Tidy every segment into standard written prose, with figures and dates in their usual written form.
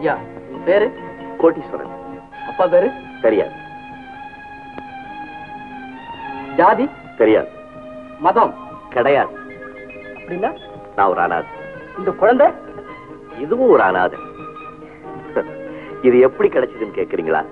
ஐயா, பேரு கோட்டீஸ்வரன். அப்பா பேரு தெரியாது. ஜாதி தெரியாது. மதம் கிடையாது. அப்படின்னா நான் ஒரு அனாதை. இந்த குழந்தை இதுவும் ஒரு அனாதை. இது எப்படி கிடைச்சதுன்னு கேக்குறீங்களா?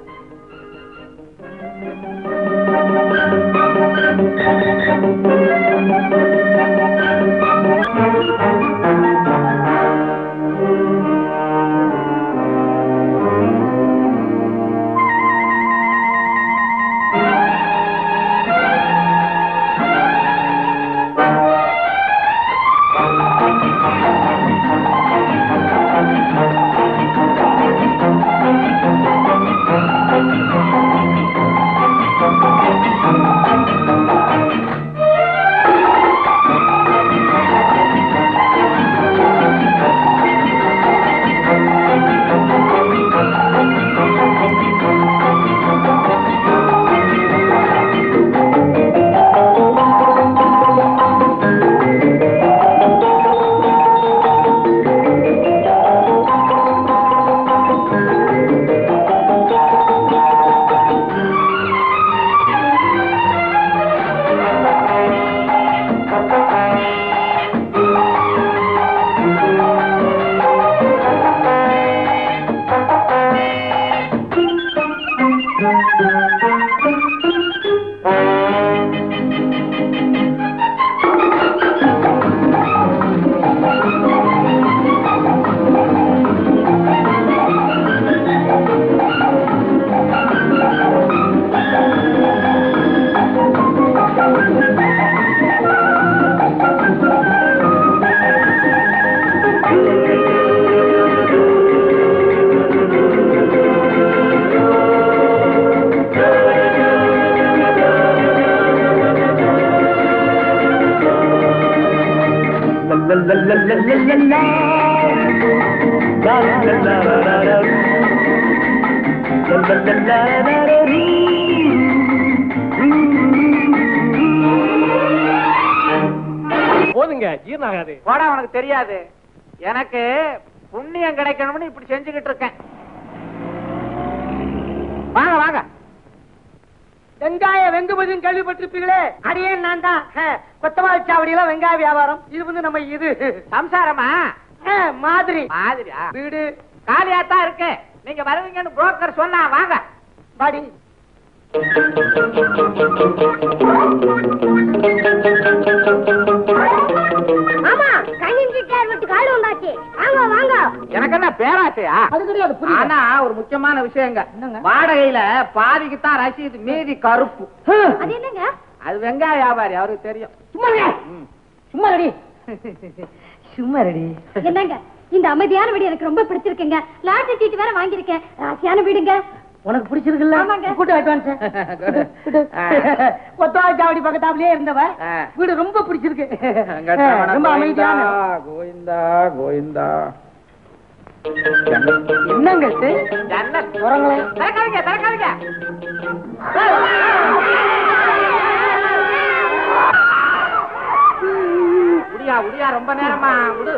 போதுங்க, ஜீர்ணாகாது. போடா, உனக்கு தெரியாது. எனக்கு புண்ணியம் கிடைக்கணும்னு இப்படி செஞ்சுக்கிட்டு இருக்கேன். வாங்க வாங்க. வெங்காய வெங்குமதியும் கேள்விப்பட்டிருப்பீங்களே, அடியே நான் தான். கொத்தவாழி சாவடியெல்லாம் வெங்காய வியாபாரம். இது வந்து நம்ம இது சம்சாரமா மாதிரி மாதிரியா? வீடு காலியாத்தான் இருக்கு. நீங்க வருவீங்கன்னு புரோக்கர் சொன்னா. வாங்க பாடி. ஆமா, கண்ணிஞ்சிட்டார் விட்டு கால் வந்தாச்சு. வாங்க வாங்க. எனக்கு என்ன பேராசையா? அது கிடையாது. ஆனா ஒரு முக்கியமான விஷயங்க, வாடகையில பாதிக்கு தான் ரசீது, மீதி கருப்பு. அது என்னங்க? அது வெங்காய வியாபாரி, அவருக்கு தெரியும். சும்மா ரெடி சும்மா ரெடி. என்னங்க, இந்த அமைதியான வீடு எனக்கு ரொம்ப பிடிச்சிருக்குங்க. லாட்டரி சீட்டு வேற வாங்கியிருக்கேன். ராசியான வீடுங்க. உனக்கு பிடிச்சிருக்குல்ல? கூட்டு அட்வான்ஸ். கொத்தவாழி சாவடி பக்கத்தாப்லயே இருந்தவ வீடு ரொம்ப பிடிச்சிருக்கு. ரொம்ப அமைதியான. கோவிந்தா கோவிந்தா. என்னங்க திறக்காதீங்க திறக்காதீங்க. உடியா உடியா, ரொம்ப நேரமா விடு.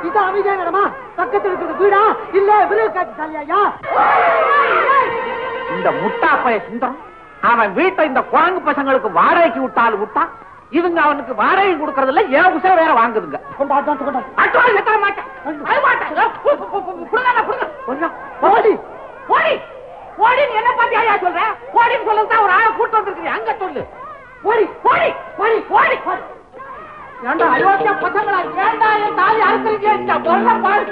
இது அமைதியான இடமா? பக்கத்துல இருக்கிற வீடா இல்ல விருதுகாட்சி சாலையா? இந்த முட்டா பைய சுந்தரம் அவன் வீட்டை இந்த குரங்கு பசங்களுக்கு வாடகைக்கு விட்டாலும் விட்டா, இவங்க அவனுக்கு வாடகை கொடுக்கறதுல ஏன் உசர வேற வாங்குதுங்க. அட்வான்ஸ் எத்தனை மாட்டேன். ஓடி ஓடி ஓடி. என்ன பார்த்து ஐயா சொல்ற? ஓடின்னு சொல்லதான் ஒரு ஆளை கூட்டு வந்துருக்கீங்க. அங்க சொல்லு. ஓடி ஓடி ஓடி ஓடி. ஏண்டா அயோத்தியா பசங்களா, ஏண்டா என் தாலி அறுத்துருக்கீங்க? இந்த பொருளை பாரு.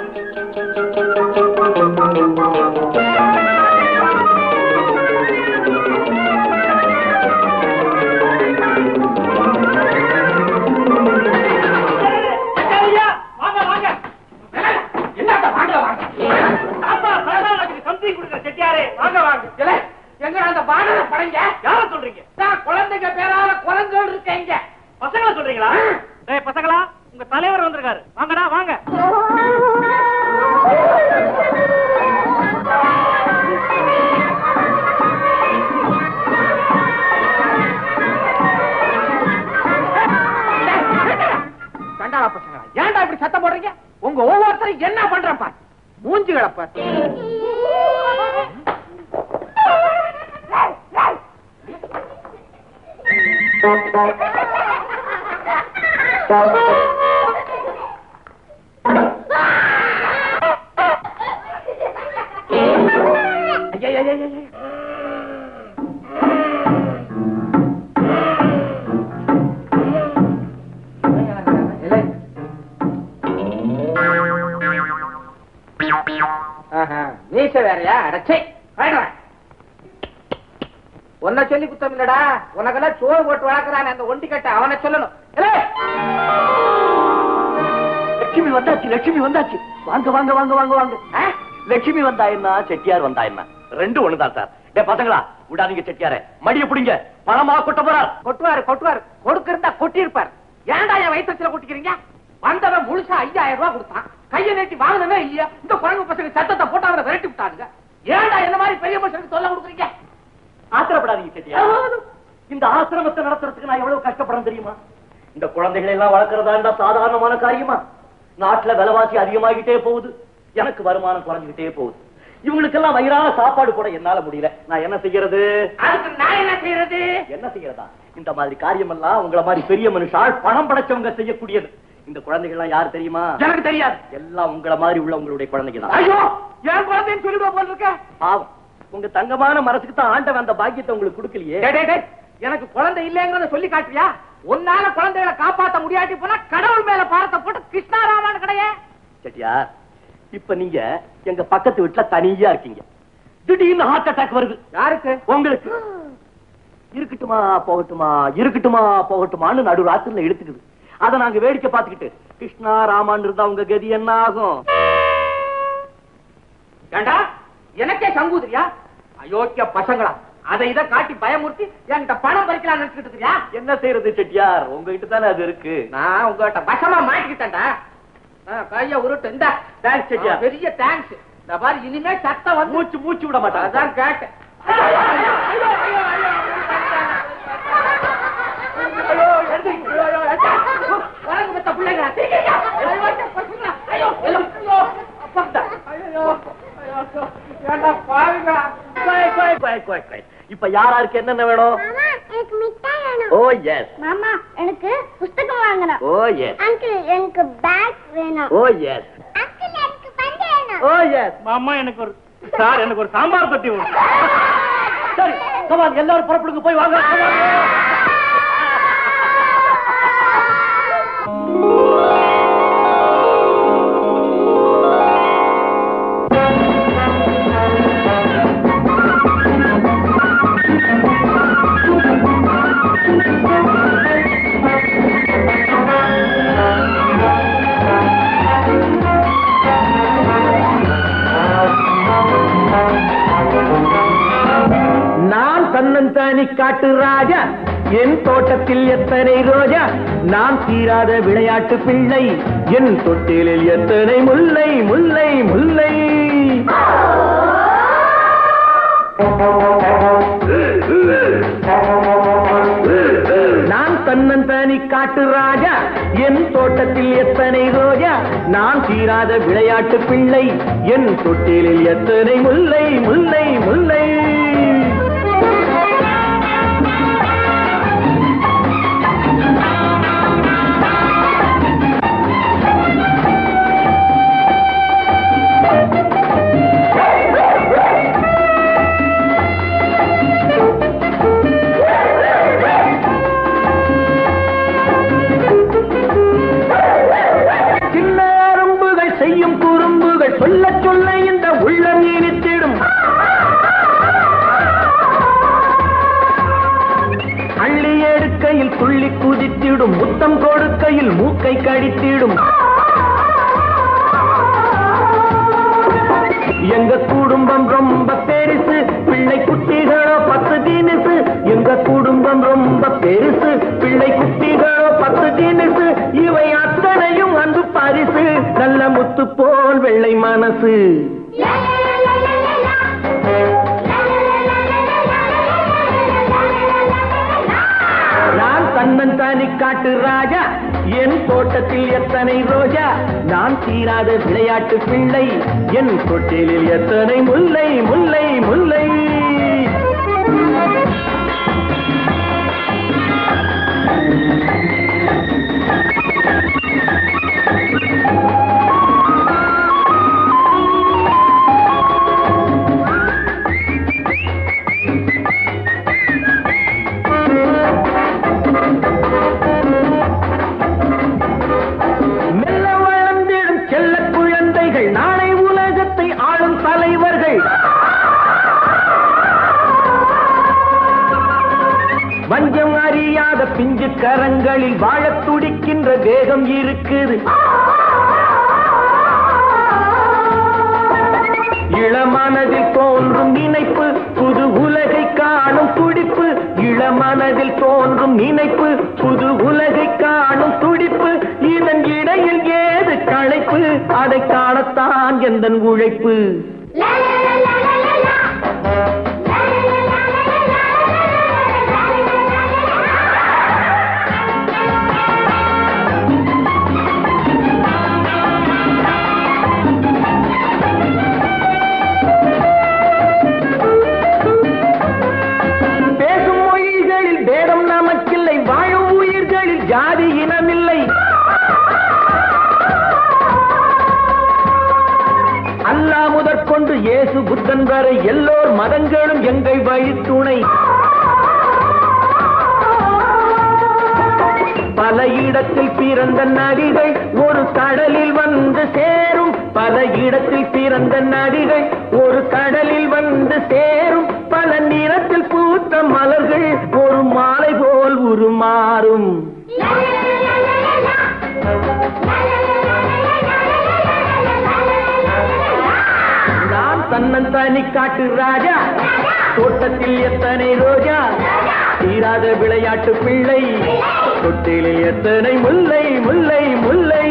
வாங்க வாங்க. என்னத்த வாங்க வாங்க வாங்க. எங்க அந்த பாடல படைங்க யார சொல்றீங்க? குழந்தைங்க பேரால குரங்குகள் இருக்கீங்க. பசங்களா சொல்றீங்களா? டேய் பசங்களா, உங்க தலைவர் வந்திருக்காரு. வாங்கடா வாங்க. கண்டாளா பசங்களா, ஏன்டா இப்படி சத்தம் போடுறீங்க? உங்க ஒவ்வொருத்தரும் என்ன பண்றப்பா? மூஞ்சிகளை பாரு. மீச வேறையா? அடச்சே உன்னை சொல்லி குத்தம் இல்லடா, உனக்கெல்லாம் சோறு போட்டு வளர்க்கிறான் அந்த ஒண்டி கட்ட, அவனை சொல்லணும். லட்சுமி வந்தாச்சு, லட்சுமி வந்தாச்சு. வாங்க வாங்க வாங்க வாங்க வாங்க. லட்சுமி வந்தா என்ன, செட்டியார் வந்தா என்ன, ரெண்டு ஒண்ணுதான் சார். டே பசங்களா, விடாதீங்க செட்டியார, மடிய புடிங்க. பணமா கொட்ட போறார். கொட்டுவாரு கொட்டுவாரு, கொடுக்கிருந்தா கொட்டி இருப்பாரு. ஏன்டா என் வயிற்றுல கொட்டிக்கிறீங்க? வந்தவன் முழுசா 5000 ரூபாய் கொடுத்தான், கையை நீட்டி வாங்கினவே இல்லையா? இந்த குழந்தை பசங்க சத்தத்தை போட்டு அவரை விரட்டி விட்டாங்க. ஏன்டா என்ன மாதிரி பெரிய பசங்களுக்கு சொல்ல கொடுக்குறீங்க? ஆத்திரப்படாதீங்க செட்டியார். இந்த ஆசிரமத்தை நடத்துறதுக்கு நான் எவ்வளவு கஷ்டப்படுறேன் தெரியுமா? இந்த குழந்தைகளை எல்லாம் வளர்க்கறதா இருந்தா சாதாரணமான காரியமா? நாட்டுல விலைவாசி அதிகமாகிட்டே போகுது, எனக்கு வருமானம் குறைஞ்சுக்கிட்டே போகுது. இவங்களுக்கெல்லாம் வயிறான சாப்பாடு கூட என்னால முடியல. நான் என்ன செய்யறது? அதுக்கு நான் என்ன செய்யறது? என்ன செய்யறதா? இந்த மாதிரி காரியம் எல்லாம் உங்களை மாதிரி பெரிய மனுஷால் பணம் படைச்சவங்க செய்யக்கூடியது. இந்த குழந்தைகள்லாம் யாரு தெரியுமா? எனக்கு தெரியாது. எல்லாம் உங்களை மாதிரி உள்ள உங்களுடைய குழந்தைங்க தான். ஐயோ, என் குழந்தைன்னு சொல்லிடுவா போல இருக்க. பாவம், உங்க தங்கமான மனசுக்கு தான் ஆண்டவன் அந்த பாக்கியத்தை உங்களுக்கு கொடுக்கலையே. எனக்கு குழந்தை இல்லைங்கிறத சொல்லி காட்டுறியா? உன்னால குழந்தைகளை காப்பாற்ற முடியாட்டி போனா கடவுள் மேல பாரத்தை போட்டு கிருஷ்ணாராமன் கடையே. செட்டியார், இப்ப நீங்க எங்க பக்கத்து வீட்டுல தனியா இருக்கீங்க. திடீர்னு ஹார்ட் அட்டாக் வருது. யாருக்கு? உங்களுக்கு. இருக்கட்டுமா போகட்டுமா, இருக்கட்டுமா போகட்டுமான்னு நடு ராத்திரில எடுத்துக்குது. அதை நாங்க வேடிக்கை பார்த்துக்கிட்டு கிருஷ்ணா ராமான் இருந்தா உங்க கதி என்ன ஆகும்? ஏண்டா எனக்கே சங்கூதிரியா? அயோக்கிய பசங்களா, அதை இதை காட்டி பயமுறுத்தி என்கிட்ட பணம் பறிக்கலாம் நினைச்சுக்கிட்டு இருக்கியா? என்ன செய்யறது செட்டியார், உங்ககிட்ட தானே அது இருக்கு. நான் உங்ககிட்ட வசமா மாட்டிக்கிட்டேன்டா. கைய உருட்டு. இந்த தேங்க்ஸ் செட்டியார், பெரிய தேங்க்ஸ். இந்த மாதிரி இனிமே சத்தம் வந்து மூச்சு மூச்சு விட மாட்டேன். அதான் கேட்டேன். இப்ப யாராருக்கு என்னென்ன வேணும்? எனக்கு மிட்டாய் வேணும். ஓ எஸ். மாமா, எனக்கு புத்தகம் வாங்கணும். ஓ எஸ். அங்கிள், எனக்கு பேக் வேணும். ஓ எஸ். அங்கிள், எனக்கு பந்து வேணும். ஓ எஸ். மாமா எனக்கு ஒரு சார், எனக்கு ஒரு சாம்பார் தொட்டி வேணும். சரி, கமான் எல்லாரும் புறப்படுங்க, போய் வாங்க. தன்னந்தானி காட்டு ராஜா, என் தோட்டத்தில் எத்தனை ரோஜா, நான் தீராத விளையாட்டு பிள்ளை, என் தொட்டிலில் எத்தனை முல்லை முல்லை முல்லை. நான் தன்னந்தானி காட்டு ராஜா, என் தோட்டத்தில் எத்தனை ரோஜா, நான் தீராத விளையாட்டு பிள்ளை, என் தொட்டிலில் எத்தனை முல்லை முல்லை முல்லை. சொல்ல சொல்ல இந்த உள்ளம் இனித்திடும், அள்ளி எடுக்கையில் துள்ளி குதித்திடும், முத்தம் கொடுக்கையில் மூக்கை கடித்திடும். எங்க குடும்பம் ரொம்ப பெருசு, பிள்ளை குட்டிகளோ 10 தினசு. எங்க குடும்பம் ரொம்ப பெருசு, பிள்ளை குட்டிகளோ 10 தினசு. இவை அத்தனையும் அன்பு பரிசு, நல்ல முத்து போல் வெள்ளை மனசு. நான் தன்னன் தானி காட்டு ராஜா, என் தோட்டத்தில் எத்தனை ரோஜா. நான் தீராத விளையாட்டு பிள்ளை, என் தொட்டிலில் எத்தனை முல்லை முல்லை முல்லை. நாளை உலகத்தை ஆளும் தலைவர்கள். வஞ்சம் அறியாத பிஞ்சு கரங்களில் வாழத் துடிக்கின்ற வேகம் இருக்குது. இளமனதில் தோன்றும் நினைப்பு, புது உலகை காணும் துடிப்பு. இளமனதில் தோன்றும் நினைப்பு, புது உலகை காணும் துடிப்பு. இதன் இடையில் ஏது களைப்பு, அதை காணத்தான் எந்தன் உழைப்பு. வாழும் உயிர்களில் ஜாதி இனமில்லை. அல்லாஹ் முதற்கொண்டு இயேசு புத்தன் வரை எல்லோர் மதங்களும் எங்கள் வழித்துணை. பல இடத்தில் பிறந்த நதிகள் ஒரு கடலில் வந்து சேரும். பல இடத்தில் பிறந்த நதிகள் ஒரு கடலில் வந்து சேரும். பல நிறத்தில் பூத்த மலர்கள் ஒரு மாலை போல் உருமாறும். நான் தன்னன் தானி காட்டு ராஜா, தோட்டத்தில் எத்தனை ரோஜா. தீராத விளையாட்டு பிள்ளை, தொட்டிலில் எத்தனை முல்லை முல்லை முல்லை.